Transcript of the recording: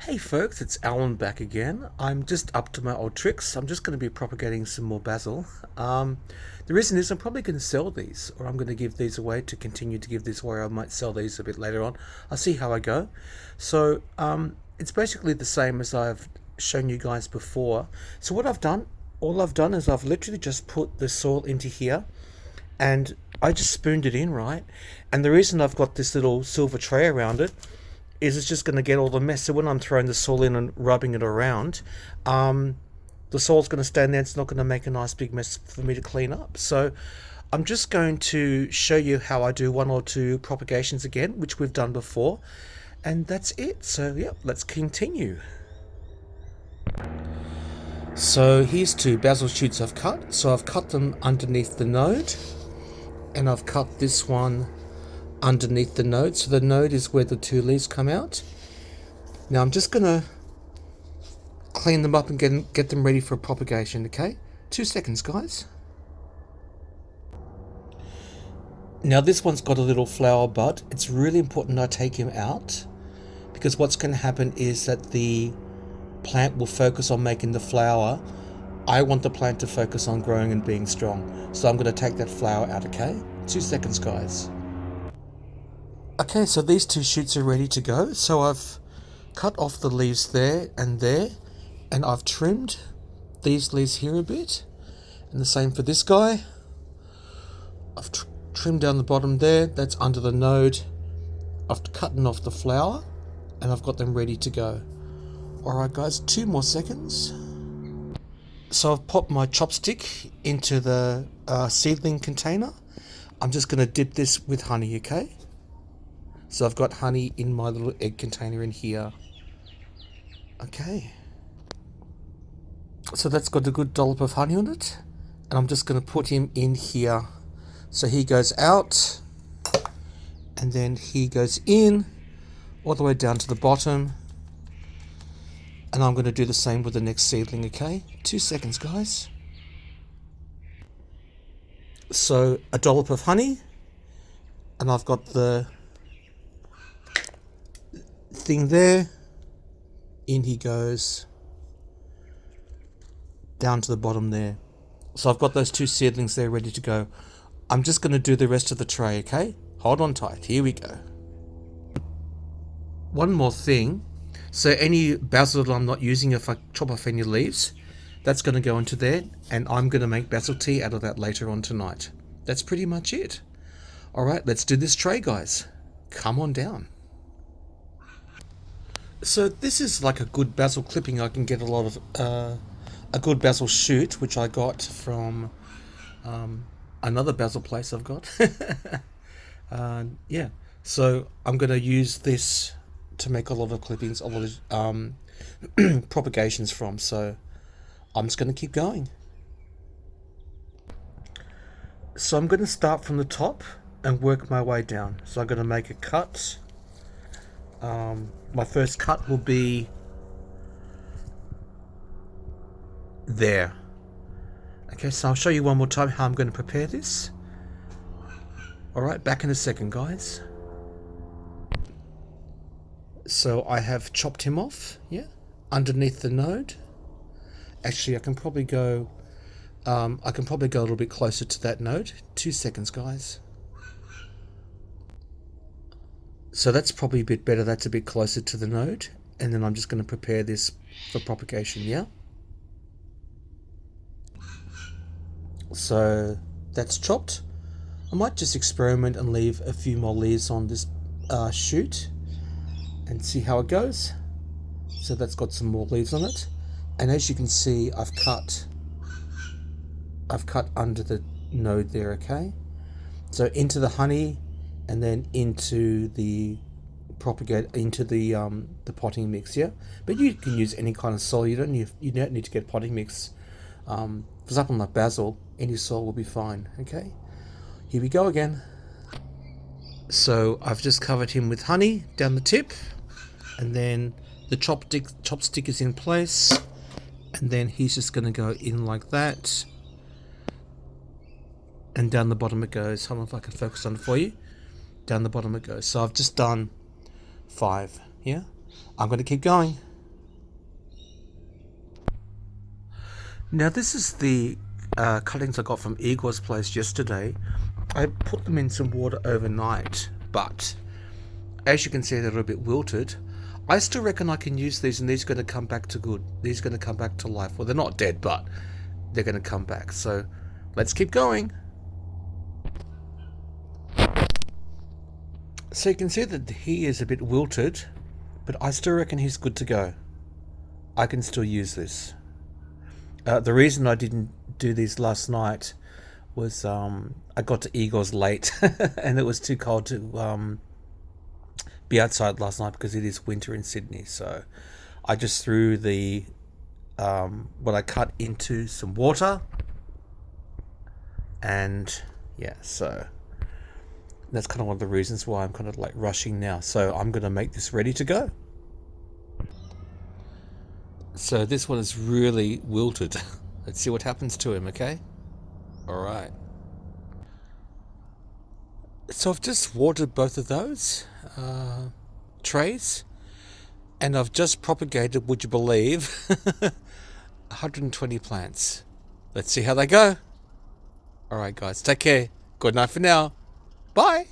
Hey folks, it's Alan back again. I'm just up to my old tricks. I'm just going to be propagating some more basil. The reason is I'm probably going to sell these, or I'm going to give these away to continue to give these away. I might sell these a bit later on. I'll see how I go. So it's basically the same as I've shown you guys before. So what I've done, all I've done is I've literally just put the soil into here, and I just spooned it in, right? And the reason I've got this little silver tray around it is it's just going to get all the mess. So when I'm throwing the soil in and rubbing it around, the soil's going to stay in there. It's not going to make a nice big mess for me to clean up. So I'm just going to show you how I do one or two propagations again, which we've done before. And that's it. So yeah, let's continue. So here's two basil shoots I've cut. So I've cut them underneath the node, and I've cut this one underneath the node. So the node is where the two leaves come out. Now I'm just gonna clean them up and get them ready for propagation. Okay, 2 seconds, guys. Now this one's got a little flower bud. It's really important I take him out, because what's going to happen is that the plant will focus on making the flower. I want the plant to focus on growing and being strong, so I'm going to take that flower out. Okay, 2 seconds, guys. Okay, so these two shoots are ready to go. So I've cut off the leaves there, and I've trimmed these leaves here a bit, and the same for this guy. I've trimmed down the bottom there, that's under the node. I've cut off the flower, and I've got them ready to go. Alright guys, 2 more seconds. So I've popped my chopstick into the seedling container. I'm just going to dip this with honey, okay? So I've got honey in my little egg container in here. Okay. So that's got a good dollop of honey on it. And I'm just going to put him in here. So he goes out, and then he goes in all the way down to the bottom. And I'm going to do the same with the next seedling, okay? 2 seconds, guys. So a dollop of honey, and I've got the thing there. In he goes down to the bottom there. So I've got those 2 seedlings there ready to go. I'm just going to do the rest of the tray, okay? Hold on tight. Here we go. One more thing. So any basil that I'm not using, if I chop off any leaves, that's going to go into there, and I'm going to make basil tea out of that later on tonight. That's pretty much it. Alright, let's do this tray, guys. Come on down. So this is like a good basil clipping. I can get a lot of a good basil shoot, which I got from another basil place I've got. Yeah, so I'm going to use this to make a lot of clippings, a lot of propagations from. So I'm just going to keep going. So I'm going to start from the top and work my way down. So I'm going to make a cut. My first cut will be there. Okay, so I'll show you one more time how I'm going to prepare this. Alright, back in a second, guys. So I have chopped him off, yeah, underneath the node. Actually, I can probably go a little bit closer to that node. 2 seconds, guys. So that's probably a bit better. That's a bit closer to the node. And then I'm just going to prepare this for propagation, yeah? So that's chopped. I might just experiment and leave a few more leaves on this shoot and see how it goes. So that's got some more leaves on it. And as you can see, I've cut under the node there, okay? So into the honey, and then into the potting mix, yeah. But you can use any kind of soil. You don't need to get potting mix. For something like basil, any soil will be fine. Okay. Here we go again. So I've just covered him with honey down the tip, and then the chopstick is in place, and then he's just going to go in like that, and down the bottom it goes. Hold on if I can focus on it for you. Down the bottom it goes. So I've just done 5. Yeah, I'm going to keep going. Now this is the cuttings I got from Igor's place yesterday. I put them in some water overnight, but as you can see, they're a little bit wilted. I still reckon I can use these, and these are going to come back to good. These are going to come back to life. Well, they're not dead, but they're going to come back. So let's keep going. So you can see that he is a bit wilted, but I still reckon he's good to go. I can still use this. The reason I didn't do these last night was I got to Igor's late and it was too cold to be outside last night because it is winter in Sydney. So I just threw the what I cut into some water, and yeah, so that's kind of one of the reasons why I'm kind of like rushing now. So I'm going to make this ready to go. So this one is really wilted. Let's see what happens to him, okay? Alright. So I've just watered both of those trays, and I've just propagated, would you believe, 120 plants. Let's see how they go. Alright guys, take care. Good night for now. Bye.